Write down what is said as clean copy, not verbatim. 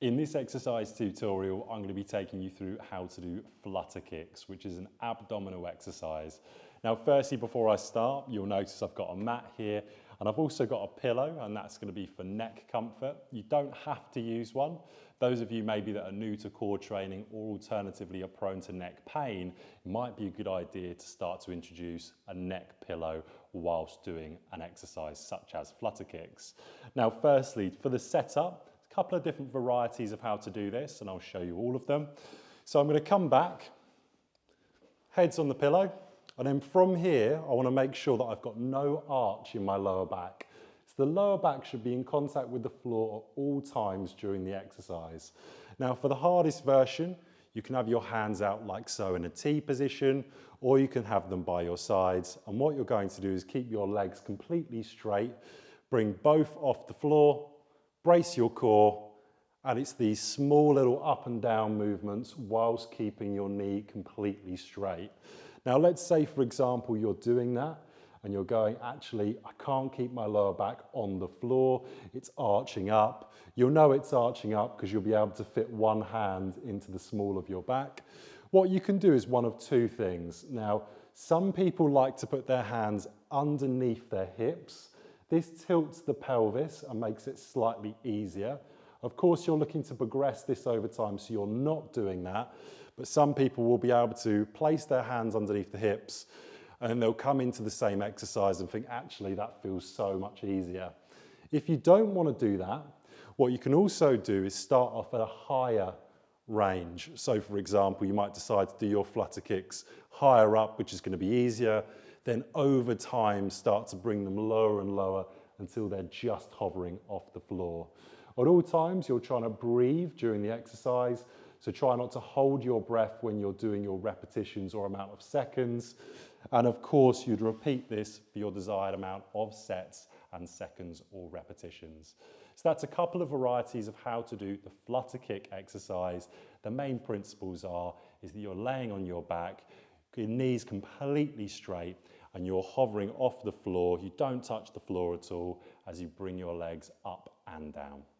In this exercise tutorial, I'm going to be taking you through how to do flutter kicks, which is an abdominal exercise. Now, firstly, before I start, you'll notice I've got a mat here, and I've also got a pillow, and that's going to be for neck comfort. You don't have to use one. Those of you maybe that are new to core training or alternatively are prone to neck pain, it might be a good idea to start to introduce a neck pillow whilst doing an exercise such as flutter kicks. Now, firstly, for the setup, a couple of different varieties of how to do this, and I'll show you all of them. So I'm going to come back, heads on the pillow, and then from here, I want to make sure that I've got no arch in my lower back. So the lower back should be in contact with the floor at all times during the exercise. Now, for the hardest version, you can have your hands out like so in a T position, or you can have them by your sides. And what you're going to do is keep your legs completely straight, bring both off the floor, brace your core, and it's these small little up and down movements whilst keeping your knee completely straight. Now, let's say, for example, you're doing that and you're going, actually, I can't keep my lower back on the floor, it's arching up. You'll know it's arching up because you'll be able to fit one hand into the small of your back. What you can do is one of two things. Now, some people like to put their hands underneath their hips. This tilts the pelvis and makes it slightly easier. Of course, you're looking to progress this over time, so you're not doing that. But some people will be able to place their hands underneath the hips and they'll come into the same exercise and think, actually, that feels so much easier. If you don't want to do that, what you can also do is start off at a higher range. So, for example, you might decide to do your flutter kicks higher up, which is going to be easier. Then over time, start to bring them lower and lower until they're just hovering off the floor. At all times, you're trying to breathe during the exercise, so try not to hold your breath when you're doing your repetitions or amount of seconds. And of course, you'd repeat this for your desired amount of sets and seconds or repetitions. So that's a couple of varieties of how to do the flutter kick exercise. The main principles is that you're laying on your back, your knees completely straight, and you're hovering off the floor. You don't touch the floor at all as you bring your legs up and down.